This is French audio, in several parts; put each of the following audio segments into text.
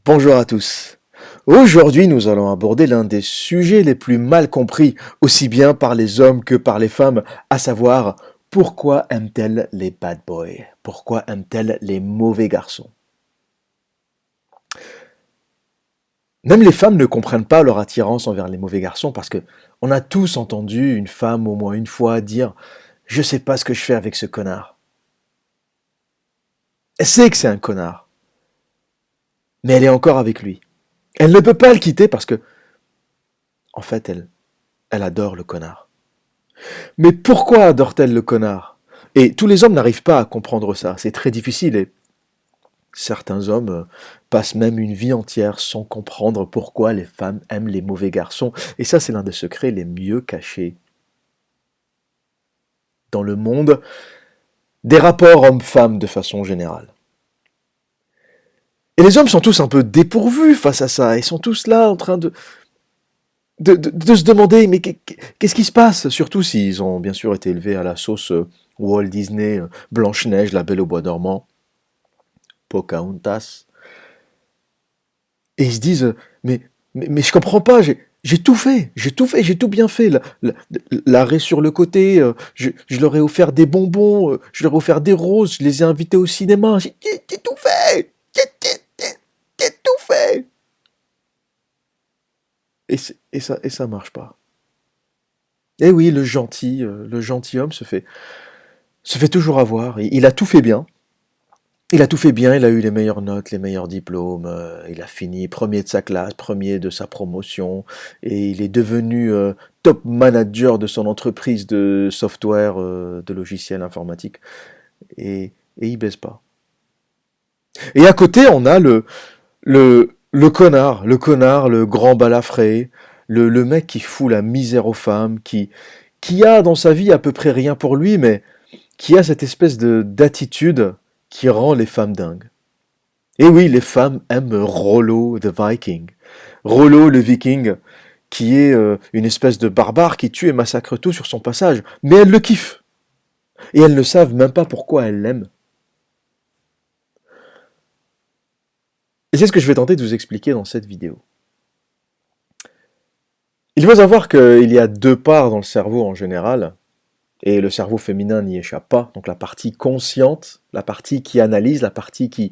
Bonjour à tous. Aujourd'hui, nous allons aborder l'un des sujets les plus mal compris, aussi bien par les hommes que par les femmes, à savoir pourquoi aiment-elles les bad boys? Pourquoi aiment-elles les mauvais garçons? Même les femmes ne comprennent pas leur attirance envers les mauvais garçons parce que on a tous entendu une femme au moins une fois dire «Je sais pas ce que je fais avec ce connard». Elle sait que c'est un connard, mais elle est encore avec lui. Elle ne peut pas le quitter parce que, en fait, elle adore le connard. Mais pourquoi adore-t-elle le connard? Et tous les hommes n'arrivent pas à comprendre ça, c'est très difficile et certains hommes passent même une vie entière sans comprendre pourquoi les femmes aiment les mauvais garçons. Et ça, c'est l'un des secrets les mieux cachés dans le monde des rapports hommes-femmes de façon générale. Et les hommes sont tous un peu dépourvus face à ça, ils sont tous là en train de se demander mais qu'est-ce qui se passe? Surtout s'ils ont bien sûr été élevés à la sauce Walt Disney, Blanche-Neige, La Belle au Bois dormant, Pocahontas. Et ils se disent, mais je comprends pas, j'ai tout fait, j'ai tout fait, j'ai tout bien fait. L'arrêt sur le côté, je leur ai offert des bonbons, je leur ai offert des roses, je les ai invités au cinéma, j'ai tout fait, j'ai tout fait. Et ça marche pas. Et oui, le gentilhomme se fait toujours avoir. Il a tout fait bien. Il a tout fait bien, il a eu les meilleures notes, les meilleurs diplômes, il a fini premier de sa classe, premier de sa promotion, et il est devenu top manager de son entreprise de software, de logiciels informatiques, et il baisse pas. Et à côté, on a le connard, le grand balafré, le mec qui fout la misère aux femmes, qui a dans sa vie à peu près rien pour lui, mais qui a cette espèce d'attitude qui rend les femmes dingues. Et oui, les femmes aiment Rollo the Viking. Rollo le Viking, qui est une espèce de barbare qui tue et massacre tout sur son passage. Mais elles le kiffent. Et elles ne savent même pas pourquoi elles l'aiment. Et c'est ce que je vais tenter de vous expliquer dans cette vidéo. Il faut savoir qu'il y a deux parts dans le cerveau en général, et le cerveau féminin n'y échappe pas. Donc la partie consciente, la partie qui analyse, la partie qui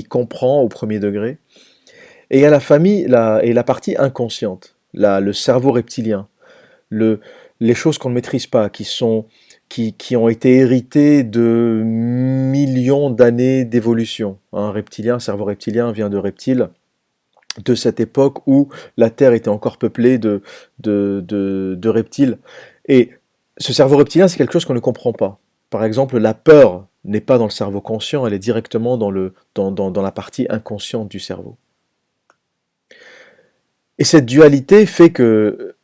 comprend au premier degré. Et il y a la partie inconsciente, le cerveau reptilien, le, les choses qu'on ne maîtrise pas, qui ont été héritées de millions d'années d'évolution. Un reptilien, un cerveau reptilien vient de reptiles, de cette époque où la Terre était encore peuplée de reptiles. Et ce cerveau reptilien, c'est quelque chose qu'on ne comprend pas. Par exemple, la peur n'est pas dans le cerveau conscient, elle est directement dans la partie inconsciente du cerveau. Et cette dualité fait que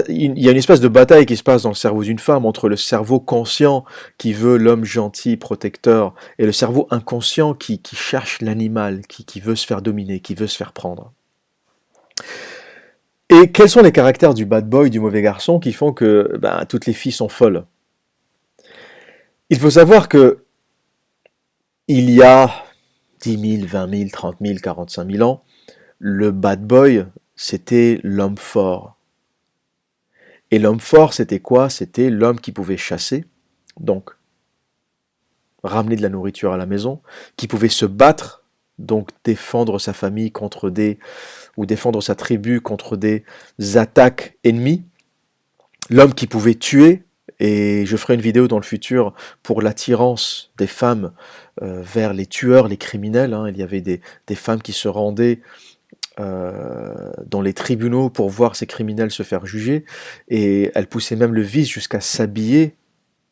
il y a une espèce de bataille qui se passe dans le cerveau d'une femme entre le cerveau conscient qui veut l'homme gentil, protecteur, et le cerveau inconscient qui cherche l'animal, qui veut se faire dominer, qui veut se faire prendre. Et quels sont les caractères du bad boy, du mauvais garçon, qui font que ben, toutes les filles sont folles? Il faut savoir que il y a 10 000, 20 000, 30 000, 45 000 ans, le bad boy, c'était l'homme fort. Et l'homme fort, c'était quoi? C'était l'homme qui pouvait chasser, donc ramener de la nourriture à la maison, qui pouvait se battre, donc défendre sa famille ou défendre sa tribu contre des attaques ennemies, l'homme qui pouvait tuer, et je ferai une vidéo dans le futur pour l'attirance des femmes vers les tueurs, les criminels, hein. Il y avait des femmes qui se rendaient dans les tribunaux pour voir ces criminels se faire juger, et elles poussaient même le vice jusqu'à s'habiller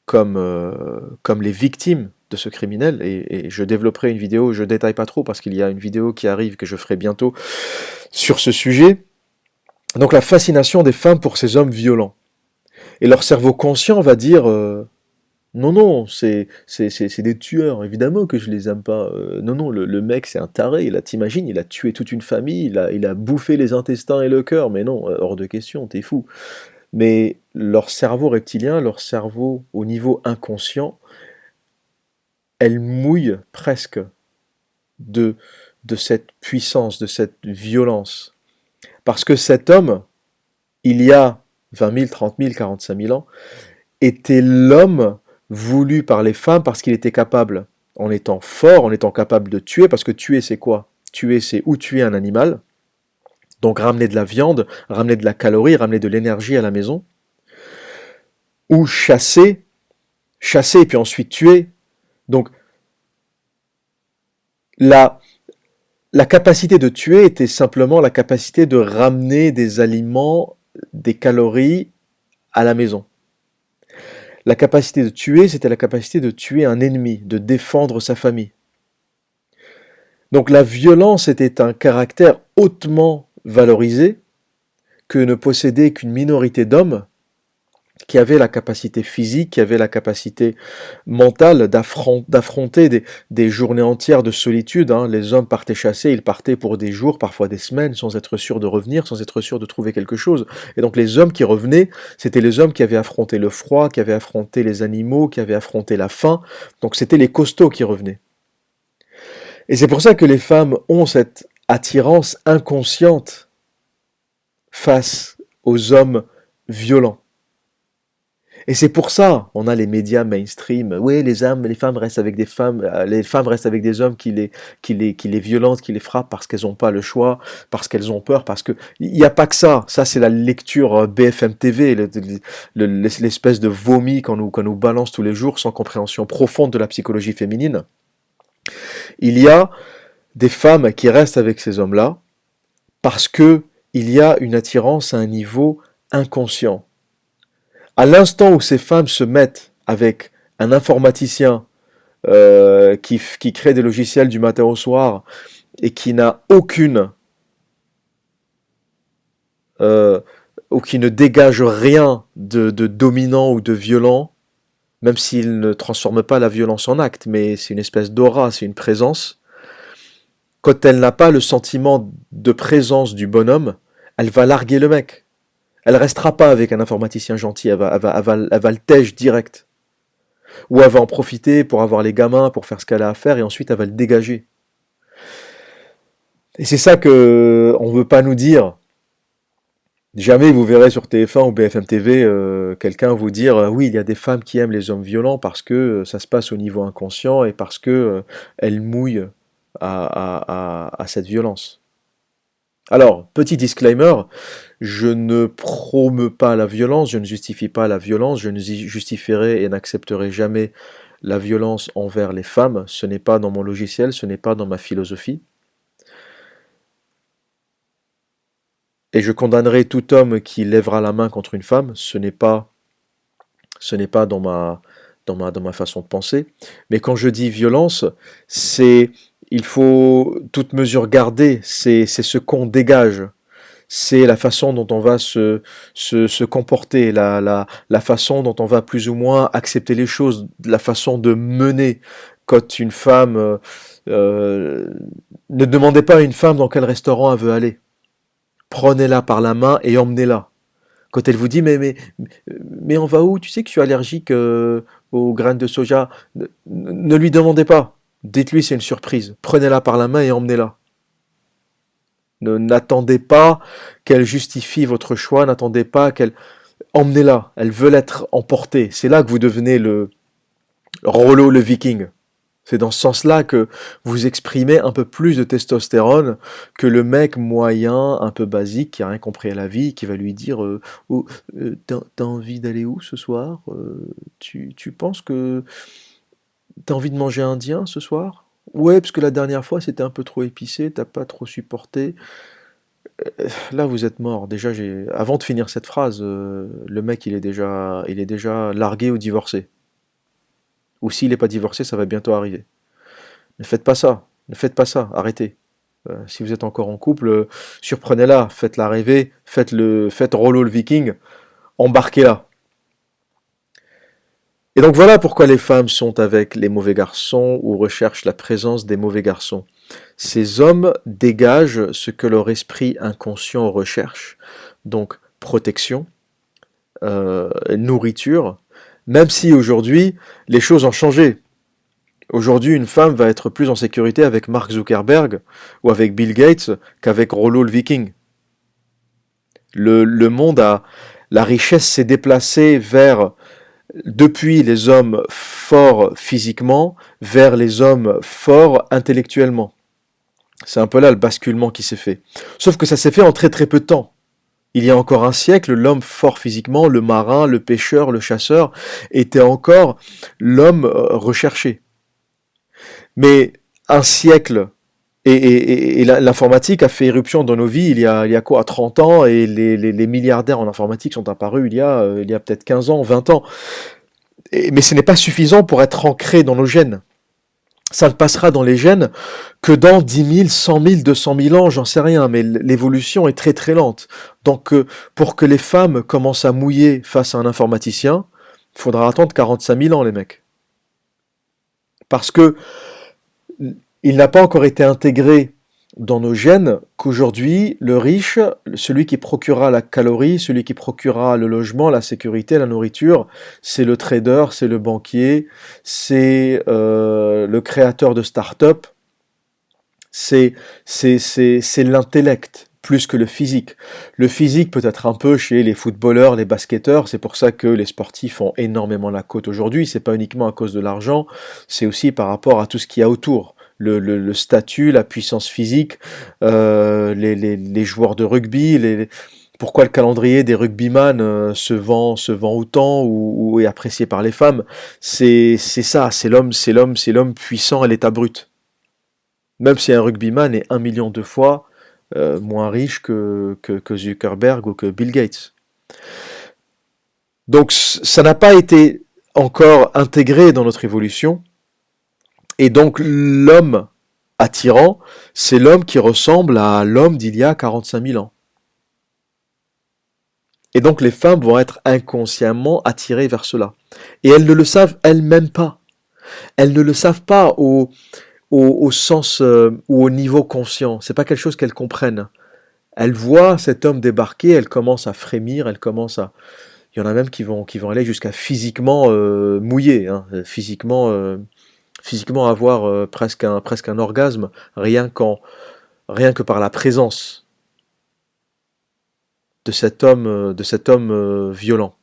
comme les victimes de ce criminel, et je développerai une vidéo, je détaille pas trop parce qu'il y a une vidéo qui arrive que je ferai bientôt sur ce sujet. Donc la fascination des femmes pour ces hommes violents. Et leur cerveau conscient va dire non, non, c'est des tueurs, évidemment que je les aime pas. Non, non, le mec c'est un taré, t'imagines, il a tué toute une famille, il a bouffé les intestins et le cœur, mais non, hors de question, t'es fou. Mais leur cerveau reptilien, leur cerveau au niveau inconscient, elle mouille presque de, de cette puissance, de cette violence. Parce que cet homme, il y a 20 000, 30 000, 45 000 ans, était l'homme voulu par les femmes parce qu'il était capable, en étant fort, en étant capable de tuer, parce que tuer c'est quoi? Tuer c'est ou tuer un animal, donc ramener de la viande, ramener de la calorie, ramener de l'énergie à la maison, ou chasser, chasser et puis ensuite tuer. Donc la, la capacité de tuer était simplement la capacité de ramener des aliments, des calories à la maison. La capacité de tuer, c'était la capacité de tuer un ennemi, de défendre sa famille. Donc la violence était un caractère hautement valorisé que ne possédait qu'une minorité d'hommes qui avaient la capacité physique, qui avaient la capacité mentale d'affronter des journées entières de solitude. Hein. Les hommes partaient chasser, ils partaient pour des jours, parfois des semaines, sans être sûrs de revenir, sans être sûrs de trouver quelque chose. Et donc les hommes qui revenaient, c'était les hommes qui avaient affronté le froid, qui avaient affronté les animaux, qui avaient affronté la faim. Donc c'était les costauds qui revenaient. Et c'est pour ça que les femmes ont cette attirance inconsciente face aux hommes violents. Et c'est pour ça, on a les médias mainstream. Oui, les femmes restent avec des femmes, les femmes restent avec des hommes qui les violentent, qui les frappent parce qu'elles n'ont pas le choix, parce qu'elles ont peur, parce que il n'y a pas que ça. Ça, c'est la lecture BFM TV, l'espèce de vomi qu'on nous balance tous les jours sans compréhension profonde de la psychologie féminine. Il y a des femmes qui restent avec ces hommes-là parce que il y a une attirance à un niveau inconscient. À l'instant où ces femmes se mettent avec un informaticien qui crée des logiciels du matin au soir et qui n'a euh, ou qui ne dégage rien de dominant ou de violent, même s'il ne transforme pas la violence en acte, mais c'est une espèce d'aura, c'est une présence. Quand elle n'a pas le sentiment de présence du bonhomme, elle va larguer le mec. Elle restera pas avec un informaticien gentil, elle va le tèche direct. Ou elle va en profiter pour avoir les gamins, pour faire ce qu'elle a à faire, et ensuite elle va le dégager. Et c'est ça que on veut pas nous dire. Jamais vous verrez sur TF1 ou BFM TV quelqu'un vous dire oui, il y a des femmes qui aiment les hommes violents parce que ça se passe au niveau inconscient et parce que elles mouillent à cette violence. Alors, petit disclaimer, je ne promeux pas la violence, je ne justifie pas la violence, je ne justifierai et n'accepterai jamais la violence envers les femmes, ce n'est pas dans mon logiciel, ce n'est pas dans ma philosophie. Et je condamnerai tout homme qui lèvera la main contre une femme, ce n'est pas dans ma façon de penser. Mais quand je dis violence, c'est, il faut toute mesure garder, c'est ce qu'on dégage. C'est la façon dont on va se comporter, la façon dont on va plus ou moins accepter les choses, la façon de mener. Quand une femme... ne demandez pas à une femme dans quel restaurant elle veut aller. Prenez-la par la main et emmenez-la. Quand elle vous dit mais on va où? Tu sais que je suis allergique aux graines de soja. Ne lui demandez pas. Dites-lui c'est une surprise. Prenez-la par la main et emmenez-la. N'attendez pas qu'elle justifie votre choix, n'attendez pas qu'elle... Emmenez-la, elle veut être emportée. C'est là que vous devenez le Rollo le viking. C'est dans ce sens-là que vous exprimez un peu plus de testostérone que le mec moyen, un peu basique, qui a rien compris à la vie, qui va lui dire oh, t'as envie d'aller où ce soir tu penses que t'as envie de manger indien ce soir? Ouais, parce que la dernière fois c'était un peu trop épicé, t'as pas trop supporté. Là, vous êtes mort. Déjà, avant de finir cette phrase, le mec, il est déjà largué ou divorcé. Ou s'il n'est pas divorcé, ça va bientôt arriver. Ne faites pas ça. Ne faites pas ça. Arrêtez. Si vous êtes encore en couple, surprenez-la, faites-la rêver, faites Rollo le Viking, embarquez-la. Et donc voilà pourquoi les femmes sont avec les mauvais garçons ou recherchent la présence des mauvais garçons. Ces hommes dégagent ce que leur esprit inconscient recherche, donc protection, nourriture, même si aujourd'hui les choses ont changé. Aujourd'hui, une femme va être plus en sécurité avec Mark Zuckerberg ou avec Bill Gates qu'avec Rollo le Viking. Le monde a, la richesse s'est déplacée vers, depuis les hommes forts physiquement, vers les hommes forts intellectuellement. C'est un peu là le basculement qui s'est fait. Sauf que ça s'est fait en très très peu de temps. Il y a encore un siècle, l'homme fort physiquement, le marin, le pêcheur, le chasseur, était encore l'homme recherché. Mais un siècle, et l'informatique a fait éruption dans nos vies il y a quoi, 30 ans, et les milliardaires en informatique sont apparus il y a peut-être 15 ans, 20 ans. Mais ce n'est pas suffisant pour être ancré dans nos gènes. Ça ne passera dans les gènes que dans 10 000, 100 000, 200 000 ans, j'en sais rien, mais l'évolution est très très lente. Donc pour que les femmes commencent à mouiller face à un informaticien, il faudra attendre 45 000 ans, les mecs. Parce que il n'a pas encore été intégré dans nos gènes qu'aujourd'hui, le riche, celui qui procurera la calorie, celui qui procurera le logement, la sécurité, la nourriture, c'est le trader, c'est le banquier, c'est le créateur de start-up, c'est l'intellect plus que le physique. Le physique peut être un peu chez les footballeurs, les basketteurs, c'est pour ça que les sportifs ont énormément la cote aujourd'hui, c'est pas uniquement à cause de l'argent, c'est aussi par rapport à tout ce qu'il y a autour. Le statut, la puissance physique, les joueurs de rugby, pourquoi le calendrier des rugbyman se vend autant ou est apprécié par les femmes. C'est ça, c'est l'homme puissant à l'état brut. Même si un rugbyman est 1 million de fois moins riche que Zuckerberg ou que Bill Gates. Donc ça n'a pas été encore intégré dans notre évolution. Et donc l'homme attirant, c'est l'homme qui ressemble à l'homme d'il y a 45 000 ans. Et donc les femmes vont être inconsciemment attirées vers cela. Et elles ne le savent elles-mêmes pas. Elles ne le savent pas au sens ou au niveau conscient. C'est pas quelque chose qu'elles comprennent. Elles voient cet homme débarquer, elles commencent à frémir, elles commencent à... Il y en a même qui vont aller jusqu'à physiquement mouiller, hein, physiquement avoir presque un orgasme, rien que par la présence de cet homme violent.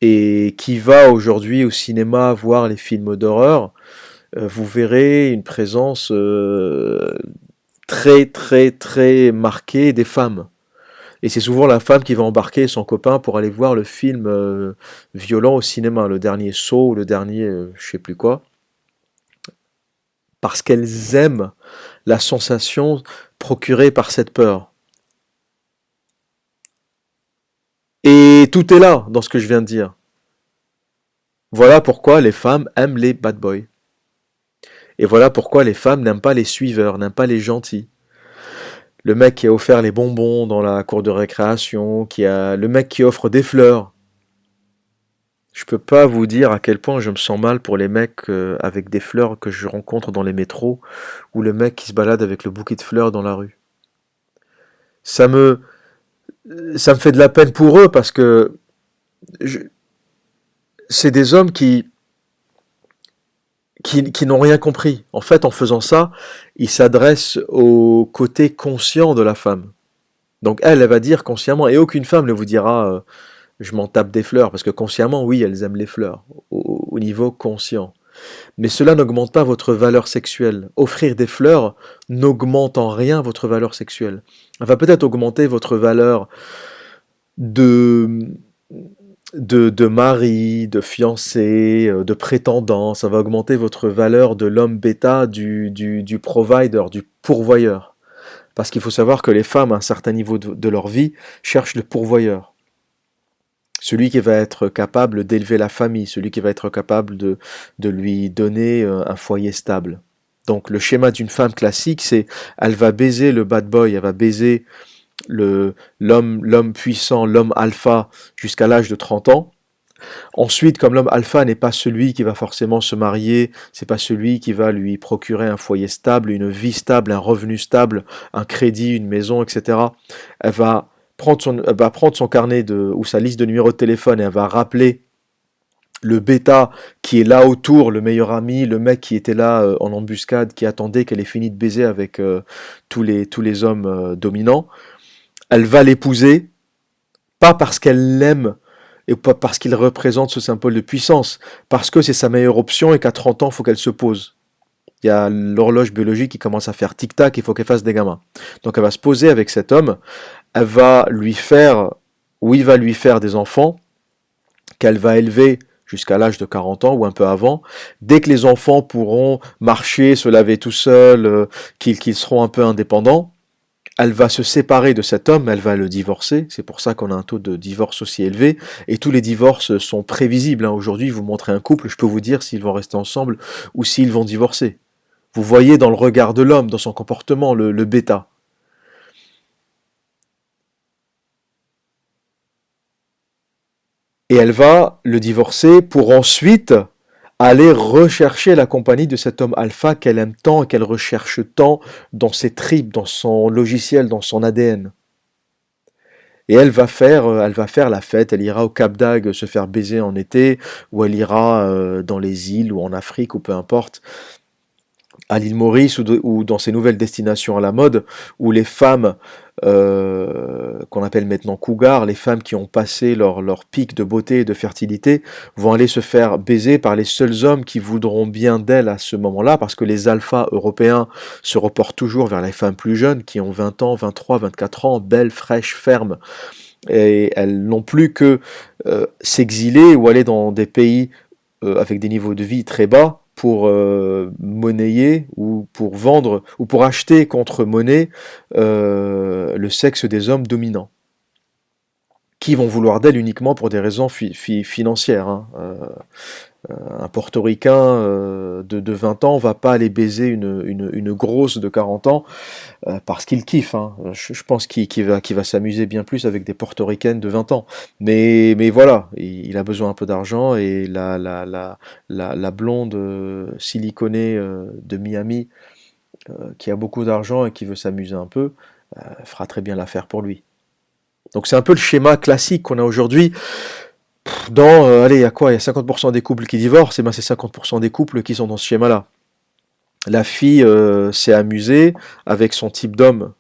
Et qui va aujourd'hui au cinéma voir les films d'horreur, vous verrez une présence très très très marquée des femmes. Et c'est souvent la femme qui va embarquer son copain pour aller voir le film violent au cinéma, le dernier Saw ou le dernier je sais plus quoi, parce qu'elles aiment la sensation procurée par cette peur. Et tout est là dans ce que je viens de dire. Voilà pourquoi les femmes aiment les bad boys. Et voilà pourquoi les femmes n'aiment pas les suiveurs, n'aiment pas les gentils. Le mec qui a offert les bonbons dans la cour de récréation, le mec qui offre des fleurs. Je peux pas vous dire à quel point je me sens mal pour les mecs avec des fleurs que je rencontre dans les métros, ou le mec qui se balade avec le bouquet de fleurs dans la rue. Ça me, ça me fait de la peine pour eux parce que je- c'est des hommes qui n'ont rien compris. En fait, en faisant ça, ils s'adressent au côté conscient de la femme. Donc elle va dire consciemment, et aucune femme ne vous dira je m'en tape des fleurs, parce que consciemment, oui, elles aiment les fleurs, au niveau conscient. Mais cela n'augmente pas votre valeur sexuelle. Offrir des fleurs n'augmente en rien votre valeur sexuelle. Elle va peut-être augmenter votre valeur de, de mari, de fiancé, de prétendant. Ça va augmenter votre valeur de l'homme bêta, du provider, du pourvoyeur. Parce qu'il faut savoir que les femmes, à un certain niveau de leur vie, cherchent le pourvoyeur. Celui qui va être capable d'élever la famille, celui qui va être capable de lui donner un foyer stable. Donc le schéma d'une femme classique, c'est elle va baiser le bad boy, elle va baiser l'homme puissant, l'homme alpha jusqu'à l'âge de 30 ans. Ensuite, comme l'homme alpha n'est pas celui qui va forcément se marier, c'est pas celui qui va lui procurer un foyer stable, une vie stable, un revenu stable, un crédit, une maison, etc. Elle va prendre son carnet ou sa liste de numéros de téléphone et elle va rappeler Le bêta qui est là autour, le meilleur ami, le mec qui était là en embuscade, qui attendait qu'elle ait fini de baiser avec tous les hommes dominants, elle va l'épouser, pas parce qu'elle l'aime et pas parce qu'il représente ce symbole de puissance, parce que c'est sa meilleure option et qu'à 30 ans, il faut qu'elle se pose. Il y a l'horloge biologique qui commence à faire tic-tac, il faut qu'elle fasse des gamins. Donc elle va se poser avec cet homme, elle va lui faire, ou il va lui faire des enfants, qu'elle va élever jusqu'à l'âge de 40 ans ou un peu avant. Dès que les enfants pourront marcher, se laver tout seuls, qu'ils seront un peu indépendants, elle va se séparer de cet homme, elle va le divorcer. C'est pour ça qu'on a un taux de divorce aussi élevé. Et tous les divorces sont prévisibles, hein. Aujourd'hui, vous montrez un couple, je peux vous dire s'ils vont rester ensemble ou s'ils vont divorcer. Vous voyez dans le regard de l'homme, dans son comportement, le bêta. Et elle va le divorcer pour ensuite aller rechercher la compagnie de cet homme alpha qu'elle aime tant et qu'elle recherche tant dans ses tripes, dans son logiciel, dans son ADN. Et elle va faire la fête, elle ira au Cap d'Agde se faire baiser en été, ou elle ira dans les îles, ou en Afrique, ou peu importe, à l'île Maurice, ou dans ces nouvelles destinations à la mode, où les femmes, qu'on appelle maintenant cougars, les femmes qui ont passé leur pic de beauté et de fertilité, vont aller se faire baiser par les seuls hommes qui voudront bien d'elles à ce moment-là, parce que les alphas européens se reportent toujours vers les femmes plus jeunes, qui ont 20 ans, 23, 24 ans, belles, fraîches, fermes, et elles n'ont plus que s'exiler ou aller dans des pays avec des niveaux de vie très bas pour monnayer ou pour vendre ou pour acheter contre monnaie le sexe des hommes dominants, qui vont vouloir d'elle uniquement pour des raisons financières, hein. Un portoricain de 20 ans va pas aller baiser une grosse de 40 ans parce qu'il kiffe, hein. Je pense qu'il va s'amuser bien plus avec des portoricaines de 20 ans. Mais voilà, il a besoin un peu d'argent et la blonde siliconée de Miami qui a beaucoup d'argent et qui veut s'amuser un peu, fera très bien l'affaire pour lui. Donc c'est un peu le schéma classique qu'on a aujourd'hui. Allez, il y a quoi? Il y a 50% des couples qui divorcent, et ben c'est 50% des couples qui sont dans ce schéma-là. La fille s'est amusée avec son type d'homme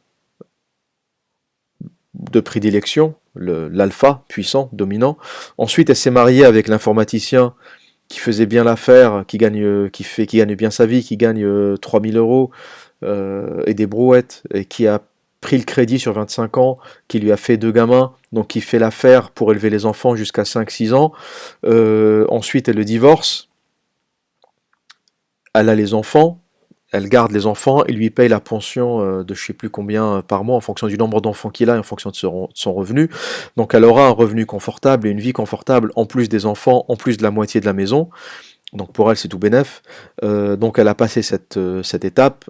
de prédilection, l'alpha, puissant, dominant. Ensuite, elle s'est mariée avec l'informaticien qui faisait bien l'affaire, qui gagne bien sa vie, qui gagne 3000 euros et des brouettes, et qui a pris le crédit sur 25 ans, qui lui a fait deux gamins, donc qui fait l'affaire pour élever les enfants jusqu'à 5-6 ans. Ensuite, elle le divorce, elle a les enfants, elle garde les enfants et lui paye la pension de je sais plus combien par mois en fonction du nombre d'enfants qu'il a et en fonction de son revenu. Donc elle aura un revenu confortable et une vie confortable en plus des enfants, en plus de la moitié de la maison. Donc pour elle c'est tout bénef. Donc elle a passé cette étape.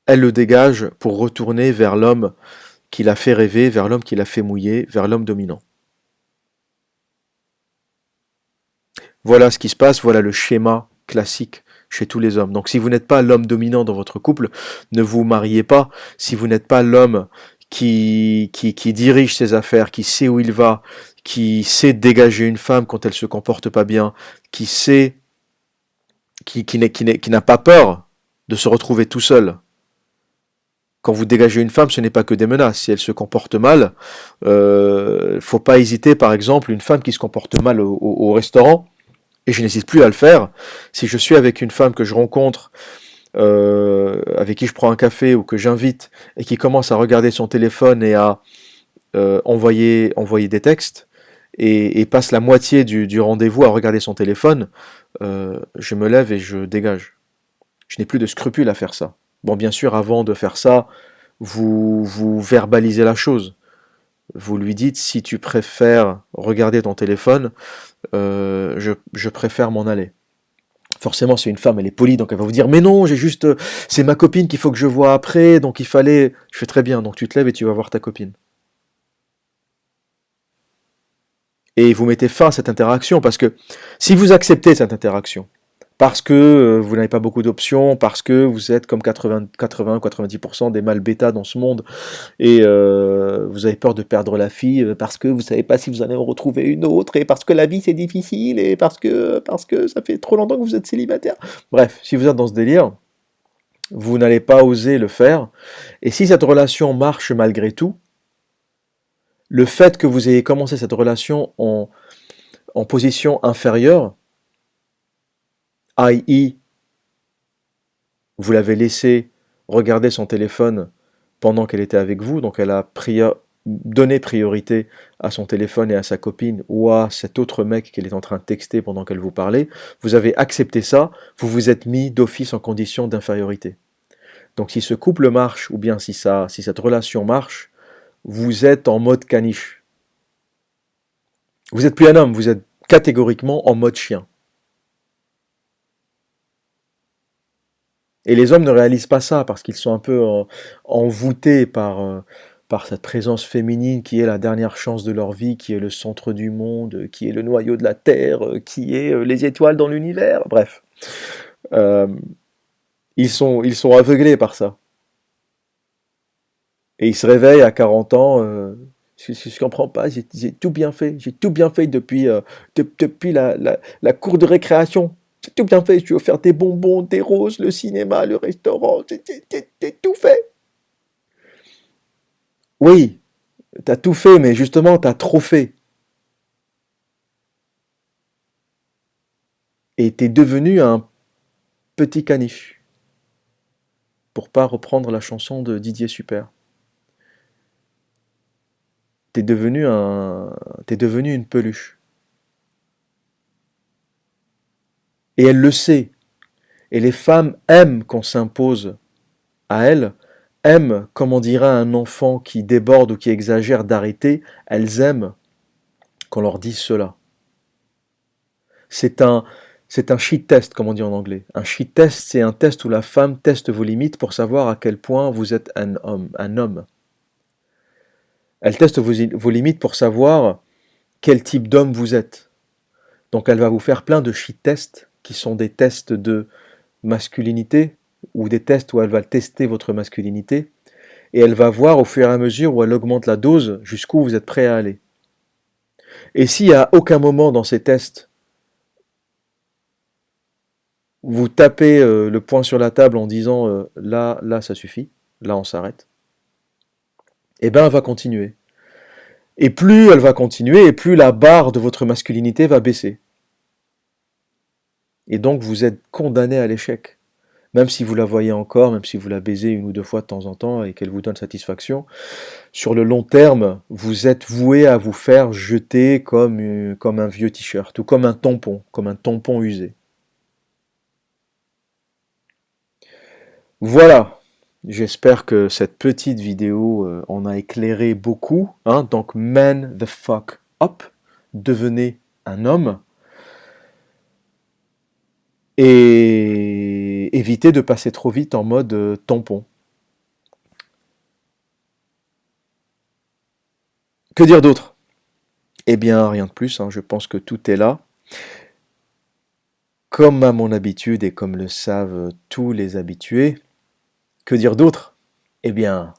Elle le dégage pour retourner vers l'homme qui l'a fait rêver, vers l'homme qui l'a fait mouiller, vers l'homme dominant. Voilà ce qui se passe, voilà le schéma classique chez tous les hommes. Donc si vous n'êtes pas l'homme dominant dans votre couple, ne vous mariez pas. Si vous n'êtes pas l'homme qui dirige ses affaires, qui sait où il va, qui sait dégager une femme quand elle se comporte pas bien, qui sait, qui n'a pas peur de se retrouver tout seul. Quand vous dégagez une femme, ce n'est pas que des menaces. Si elle se comporte mal, faut pas hésiter. Par exemple, une femme qui se comporte mal au restaurant, et je n'hésite plus à le faire. Si je suis avec une femme que je rencontre, avec qui je prends un café ou que j'invite, et qui commence à regarder son téléphone et à envoyer des textes, et passe la moitié du rendez-vous à regarder son téléphone, je me lève et je dégage. Je n'ai plus de scrupules à faire ça. Bon, bien sûr, avant de faire ça, vous verbalisez la chose. Vous lui dites, si tu préfères regarder ton téléphone, je préfère m'en aller. Forcément, c'est une femme, elle est polie, donc elle va vous dire, mais non, c'est ma copine qu'il faut que je vois après, donc il fallait, je fais très bien, donc tu te lèves et tu vas voir ta copine. Et vous mettez fin à cette interaction, parce que si vous acceptez cette interaction, parce que vous n'avez pas beaucoup d'options, parce que vous êtes comme 80-90% des mâles bêta dans ce monde, et vous avez peur de perdre la fille, parce que vous savez pas si vous allez en retrouver une autre, et parce que la vie c'est difficile, et parce que ça fait trop longtemps que vous êtes célibataire. Bref, si vous êtes dans ce délire, vous n'allez pas oser le faire, et si cette relation marche malgré tout, le fait que vous ayez commencé cette relation en position inférieure, i.e. vous l'avez laissé regarder son téléphone pendant qu'elle était avec vous, donc elle a donné priorité à son téléphone et à sa copine ou à cet autre mec qu'elle est en train de texter pendant qu'elle vous parlait, vous avez accepté ça, vous vous êtes mis d'office en condition d'infériorité. Donc si ce couple marche, ou bien si cette relation marche, vous êtes en mode caniche. Vous n'êtes plus un homme, vous êtes catégoriquement en mode chien. Et les hommes ne réalisent pas ça parce qu'ils sont un peu envoûtés par cette présence féminine qui est la dernière chance de leur vie, qui est le centre du monde, qui est le noyau de la Terre, qui est les étoiles dans l'univers. Bref, Euh, ils sont aveuglés par ça. Et ils se réveillent à 40 ans. Je comprends pas, j'ai tout bien fait. J'ai tout bien fait depuis la cour de récréation. J'ai tout bien fait. Je lui ai offert des bonbons, des roses, le cinéma, le restaurant. J'ai tout fait. Oui, t'as tout fait, mais justement, t'as trop fait. Et t'es devenu un petit caniche. Pour pas reprendre la chanson de Didier Super. T'es devenu une peluche. Et elle le sait. Et les femmes aiment qu'on s'impose à elles, aiment, comme on dirait un enfant qui déborde ou qui exagère d'arrêter, elles aiment qu'on leur dise cela. C'est un, c'est un shit test, comme on dit en anglais. Un shit test, c'est un test où la femme teste vos limites pour savoir à quel point vous êtes un homme. Un homme. Elle teste vos limites pour savoir quel type d'homme vous êtes. Donc elle va vous faire plein de shit tests qui sont des tests de masculinité ou des tests où elle va tester votre masculinité et elle va voir au fur et à mesure où elle augmente la dose jusqu'où vous êtes prêt à aller. Et si à aucun moment dans ces tests vous tapez le poing sur la table en disant là ça suffit, là on s'arrête, et ben elle va continuer. Et plus elle va continuer, et plus la barre de votre masculinité va baisser. Et donc vous êtes condamné à l'échec. Même si vous la voyez encore, même si vous la baisez une ou deux fois de temps en temps et qu'elle vous donne satisfaction, sur le long terme, vous êtes voué à vous faire jeter comme un vieux t-shirt ou comme un tampon usé. Voilà, j'espère que cette petite vidéo en a éclairé beaucoup. Hein. Donc, man the fuck up, devenez un homme et évitez de passer trop vite en mode tampon. Que dire d'autre? Eh bien, rien de plus, hein, je pense que tout est là. Comme à mon habitude et comme le savent tous les habitués, que dire d'autre? Eh bien,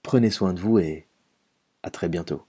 prenez soin de vous et à très bientôt.